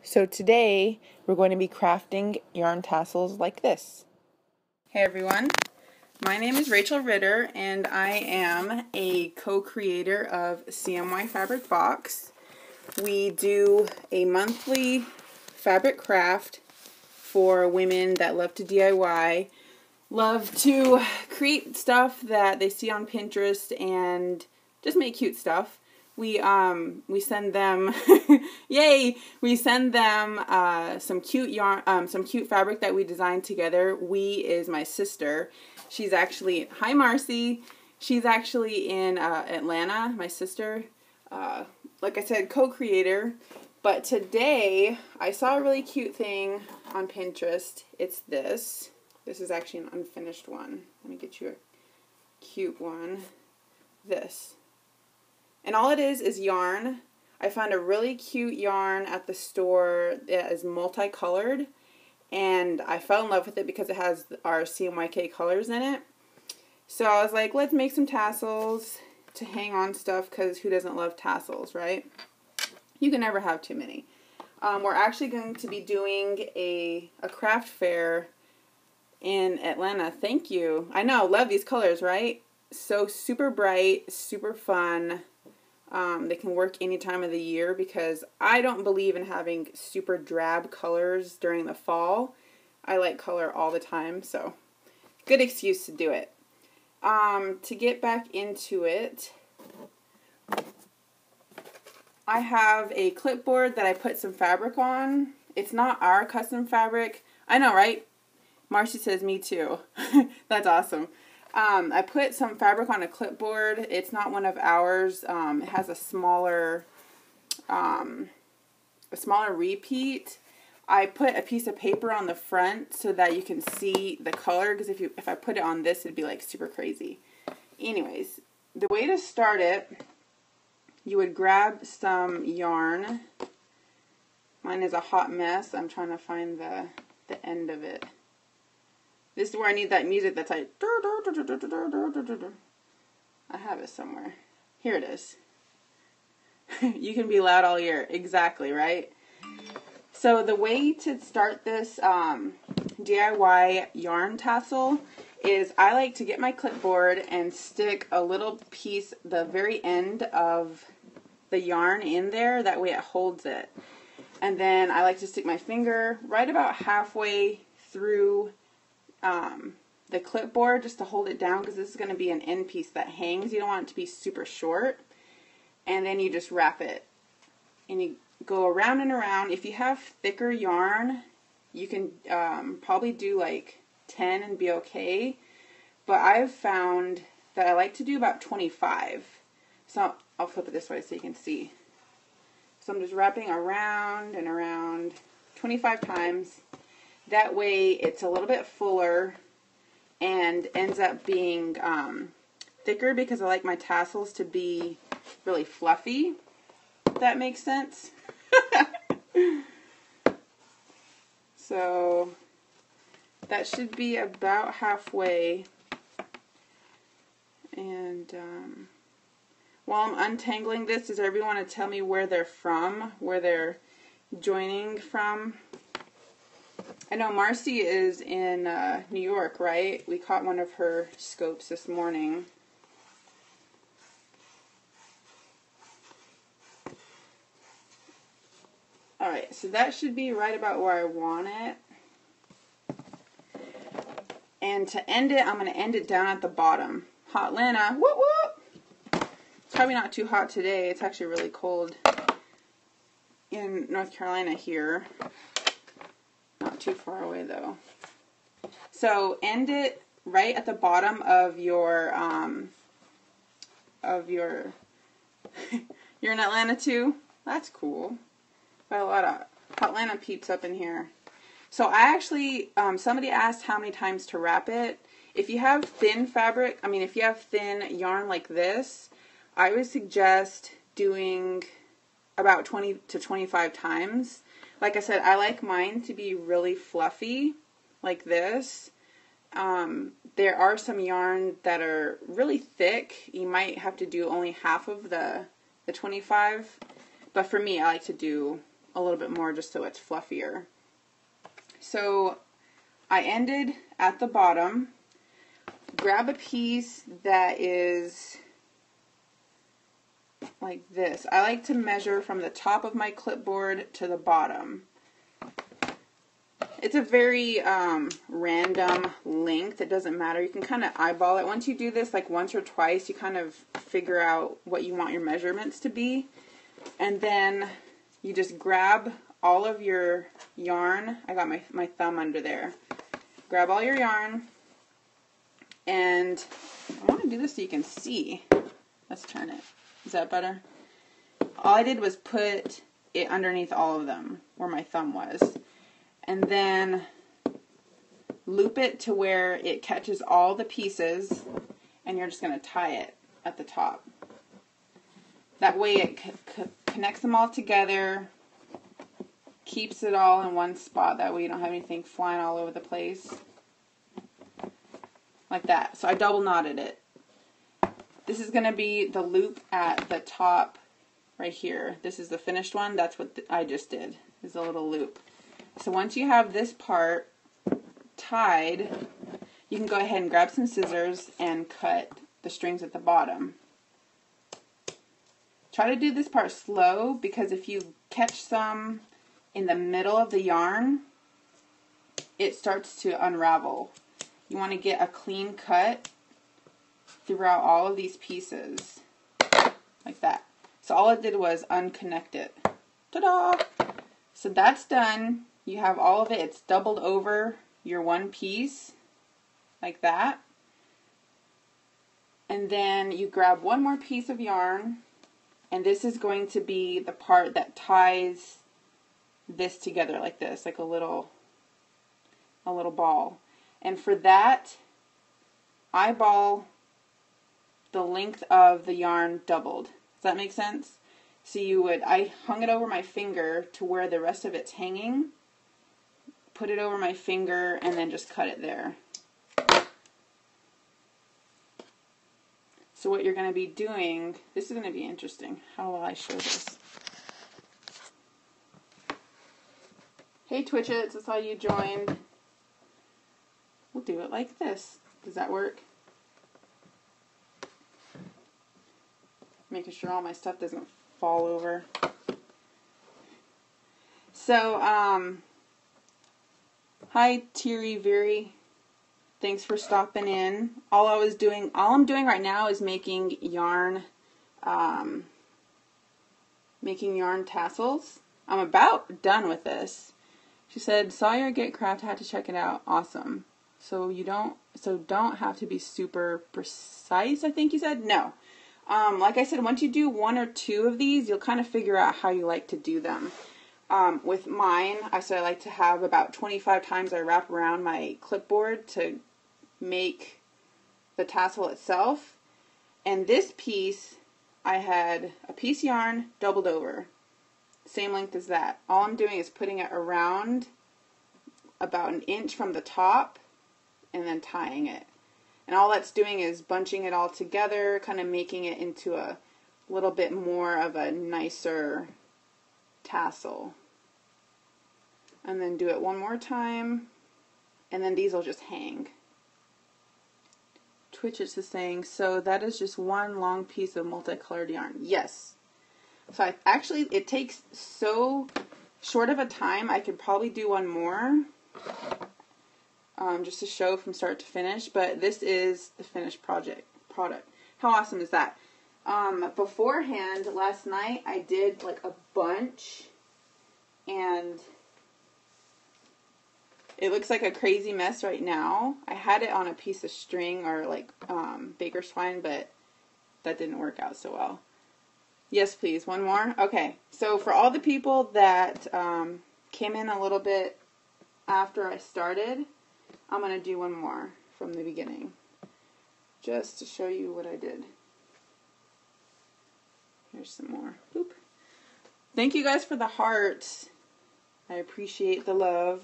So today we're going to be crafting yarn tassels like this. Hey everyone, my name is Rachel Ritter and I am a co-creator of CMYfabriK Box. We do a monthly fabric craft for women that love to DIY, love to create stuff that they see on Pinterest and just make cute stuff. We send them yay, we send them some cute yarn, some cute fabric that we designed together. We is my sister. She's actually, hi Marcy, she's actually in Atlanta, my sister. Like I said, co-creator. But today I saw a really cute thing on Pinterest. It's this. This is actually an unfinished one. Let me get you a cute one. This. And all it is yarn. I found a really cute yarn at the store that is multicolored. And I fell in love with it because it has our CMYK colors in it. So I was like, let's make some tassels to hang on stuff, because who doesn't love tassels, right? You can never have too many. We're actually going to be doing a craft fair in Atlanta. Thank you. I know, love these colors, right? So super bright, super fun. They can work any time of the year because I don't believe in having super drab colors during the fall. I like color all the time, so good excuse to do it. To get back into it, I have a clipboard that I put some fabric on. It's not our custom fabric. I know, right? Marcy says me too. That's awesome. I put some fabric on a clipboard. It's not one of ours. It has a smaller repeat. I put a piece of paper on the front so that you can see the color, because if I put it on this, it'd be like super crazy. Anyways, the way to start it, you would grab some yarn. Mine is a hot mess. I'm trying to find the end of it. This is where I need that music that's like, I have it somewhere. Here it is. You can be loud all year. Exactly, right? So the way to start this DIY yarn tassel is I like to get my clipboard and stick a little piece, the very end of the yarn in there. That way it holds it. And then I like to stick my finger right about halfway through the clipboard just to hold it down, because this is going to be an end piece that hangs. You don't want it to be super short. And then you just wrap it. And you go around and around. If you have thicker yarn, you can probably do like 10 and be okay. But I've found that I like to do about 25. So I'll flip it this way so you can see. So I'm just wrapping around and around 25 times. That way it's a little bit fuller and ends up being thicker, because I like my tassels to be really fluffy, if that makes sense. So that should be about halfway. And while I'm untangling this, does everyone want to tell me where they're from, where they're joining from? I know Marcy is in New York, right? We caught one of her scopes this morning. Alright, so that should be right about where I want it. And to end it, I'm going to end it down at the bottom. Hot Atlanta, whoop whoop! It's probably not too hot today. It's actually really cold in North Carolina here. Not too far away though. So end it right at the bottom of your you're in Atlanta too? That's cool. Got a lot of Atlanta peeps up in here. So I actually, somebody asked how many times to wrap it. If you have thin fabric, if you have thin yarn like this, I would suggest doing about 20 to 25 times. Like I said, I like mine to be really fluffy, like this. There are some yarn that are really thick. You might have to do only half of the 25. But for me, I like to do a little bit more just so it's fluffier. So I ended at the bottom. Grab a piece that is like this. I like to measure from the top of my clipboard to the bottom. It's a very random length. It doesn't matter. You can kind of eyeball it. Once you do this like once or twice, you kind of figure out what you want your measurements to be. And then you just grab all of your yarn. I got my thumb under there. Grab all your yarn. And I want to do this so you can see. Let's turn it. Is that better? All I did was put it underneath all of them where my thumb was. And then loop it to where it catches all the pieces, and you're just going to tie it at the top. That way it connects them all together, keeps it all in one spot. That way you don't have anything flying all over the place. Like that. So I double knotted it. This is going to be the loop at the top right here. This is the finished one. That's what I just did, is a little loop. So once you have this part tied, you can go ahead and grab some scissors and cut the strings at the bottom. Try to do this part slow, because if you catch some in the middle of the yarn, it starts to unravel. You want to get a clean cut throughout all of these pieces, like that. So all it did was unconnect it. Ta-da! So that's done. You have all of it. It's doubled over your one piece, like that. And then you grab one more piece of yarn, and this is going to be the part that ties this together like this, like a little ball. And for that, eyeball the length of the yarn doubled. Does that make sense? So I hung it over my finger to where the rest of it's hanging, put it over my finger, and then just cut it there. So what you're going to be doing, this is going to be interesting. How will I show this? Hey Twitchets, I saw you joined. We'll do it like this. Does that work? Making sure all my stuff doesn't fall over. So, hi Thierry Viri. Thanks for stopping in. All I'm doing right now is making yarn tassels. I'm about done with this. She said, saw your Get Craft, had to check it out. Awesome. So don't have to be super precise, I think you said? No. Like I said, once you do one or two of these, you'll kind of figure out how you like to do them. With mine, I like to have about 25 times I wrap around my clipboard to make the tassel itself. And this piece, I had a piece yarn doubled over. Same length as that. All I'm doing is putting it around about an inch from the top and then tying it. And all that's doing is bunching it all together, kind of making it into a little bit more of a nicer tassel. And then do it one more time, and then these will just hang. Twitch is saying, so that is just one long piece of multicolored yarn. Yes. So it takes so short of a time, I could probably do one more. Just to show from start to finish, but this is the finished product. How awesome is that? Beforehand, last night, I did like a bunch, and it looks like a crazy mess right now. I had it on a piece of string or like baker's twine, but that didn't work out so well. Yes, please. One more? Okay. So for all the people that came in a little bit after I started, I'm going to do one more from the beginning, just to show you what I did. Here's some more. Boop. Thank you guys for the hearts. I appreciate the love.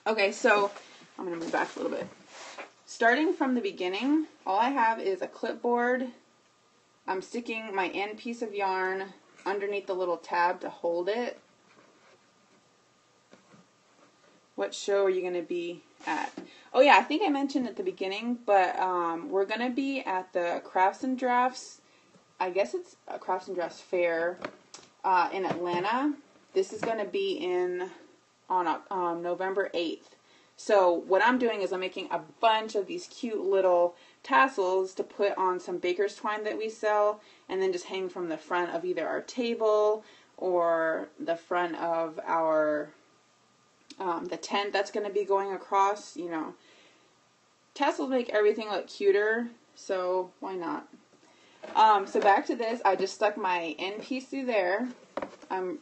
Okay, so I'm going to move back a little bit. Starting from the beginning, all I have is a clipboard. I'm sticking my end piece of yarn underneath the little tab to hold it. What show are you going to be at? Oh yeah, I think I mentioned at the beginning, but we're going to be at the Crafts and Drafts, I guess it's a Crafts and Drafts fair in Atlanta. This is going to be on November 8th. So what I'm doing is I'm making a bunch of these cute little tassels to put on some baker's twine that we sell, and then just hang from the front of either our table or the front of our the tent that's going to be going across. You know, tassels make everything look cuter, so why not? So back to this, I just stuck my end piece through there. I'm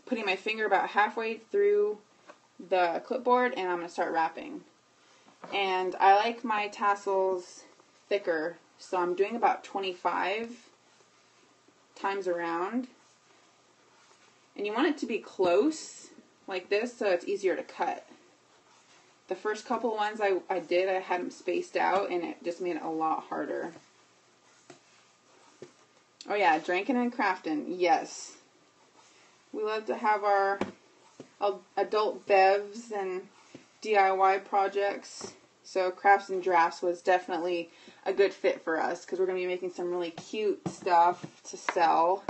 putting my finger about halfway through the clipboard, and I'm going to start wrapping. And I like my tassels thicker, so I'm doing about 25 times around. And you want it to be close, like this, so it's easier to cut. The first couple ones I did, I had them spaced out, and it just made it a lot harder. Oh yeah, drinking and crafting, yes. We love to have our adult bevs and DIY projects. So Crafts and Drafts was definitely a good fit for us because we're going to be making some really cute stuff to sell.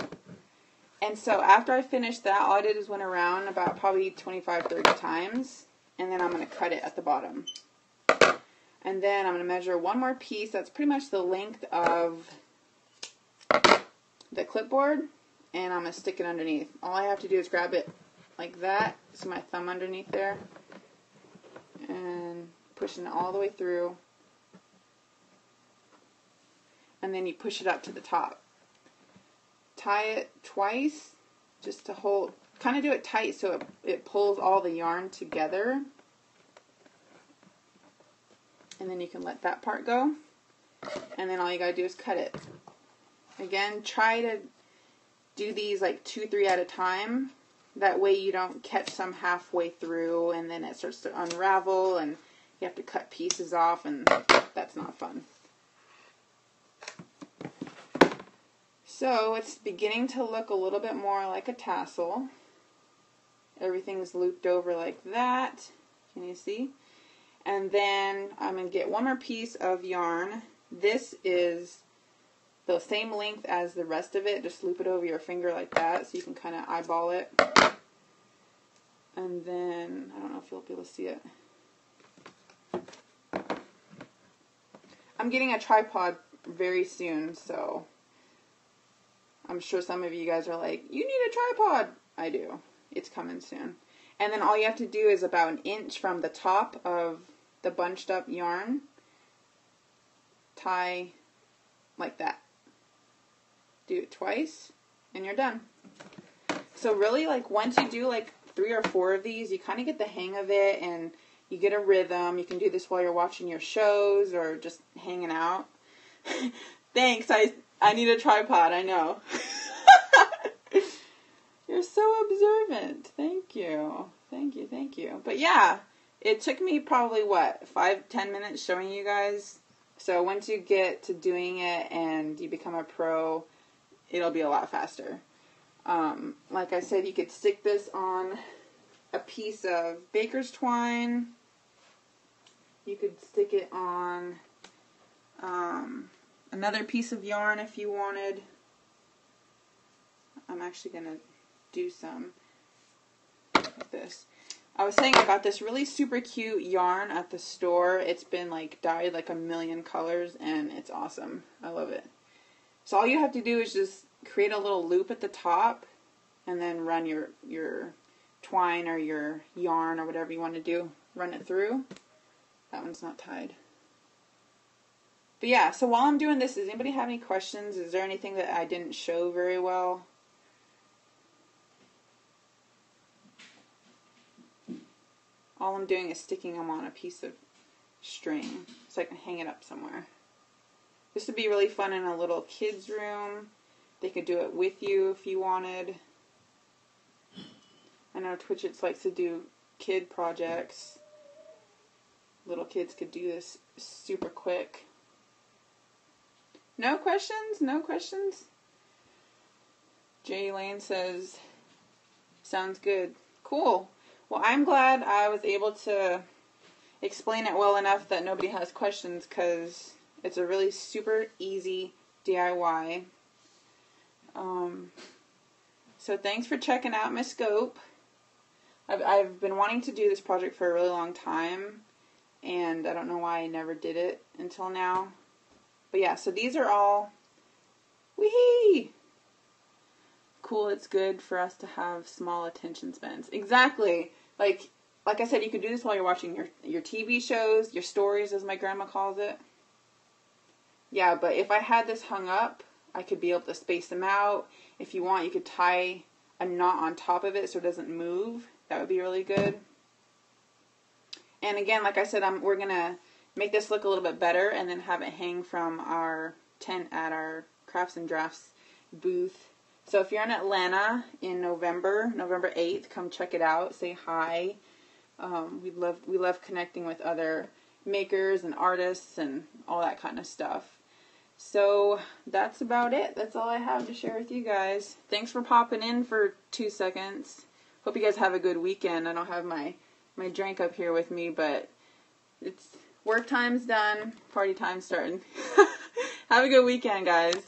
And so after I finished that, all I did is went around about probably 25-30 times, and then I'm going to cut it at the bottom. And then I'm going to measure one more piece that's pretty much the length of the clipboard, and I'm going to stick it underneath. All I have to do is grab it like that, so my thumb underneath there, and pushing it all the way through, and then you push it up to the top. Tie it twice just to hold, kind of do it tight so it pulls all the yarn together, and then you can let that part go, and then all you gotta do is cut it. Again, try to do these like 2-3 at a time. That way you don't catch some halfway through and then it starts to unravel and you have to cut pieces off, and that's not fun. So it's beginning to look a little bit more like a tassel. Everything's looped over like that. Can you see? And then I'm going to get one more piece of yarn. This is the same length as the rest of it. Just loop it over your finger like that so you can kind of eyeball it. And then, I don't know if you'll be able to see it. I'm getting a tripod very soon, so I'm sure some of you guys are like, you need a tripod. I do. It's coming soon. And then all you have to do is about 1 inch from the top of the bunched up yarn, tie like that. Do it twice, and you're done. So really, like, once you do like 3 or 4 of these, you kind of get the hang of it, and you get a rhythm. You can do this while you're watching your shows or just hanging out. Thanks, I need a tripod, I know. You're so observant. Thank you. Thank you, thank you. But yeah, it took me probably, what, 5-10 minutes showing you guys. So once you get to doing it and you become a pro, it'll be a lot faster. Like I said, you could stick this on a piece of baker's twine. You could stick it on another piece of yarn if you wanted. I'm actually going to do some like this. I was saying I got this really super cute yarn at the store. It's been like dyed like 1,000,000 colors, and it's awesome. I love it. So all you have to do is just create a little loop at the top and then run your twine or your yarn or whatever you want to do. Run it through. That one's not tied. But yeah, so while I'm doing this, does anybody have any questions? Is there anything that I didn't show very well? All I'm doing is sticking them on a piece of string so I can hang it up somewhere. This would be really fun in a little kid's room. They could do it with you if you wanted. I know Twitchits likes to do kid projects. Little kids could do this super quick. No questions? No questions? Jay Lane says, sounds good. Cool. Well, I'm glad I was able to explain it well enough that nobody has questions, because it's a really super easy DIY. So thanks for checking out my scope. I've been wanting to do this project for a really long time, and I don't know why I never did it until now. But yeah, so these are all, wee cool. It's good for us to have small attention spans. Exactly. Like I said, you could do this while you're watching your TV shows, your stories, as my grandma calls it. Yeah, but if I had this hung up, I could be able to space them out. If you want, you could tie a knot on top of it so it doesn't move. That would be really good. And again, like I said, we're going to make this look a little bit better and then have it hang from our tent at our Crafts and Drafts booth. So if you're in Atlanta in November 8th, come check it out. Say hi. We love connecting with other makers and artists and all that kind of stuff. So that's about it. That's all I have to share with you guys. Thanks for popping in for 2 seconds. Hope you guys have a good weekend. I don't have my drink up here with me, but it's work time's done, party time's starting. Have a good weekend, guys.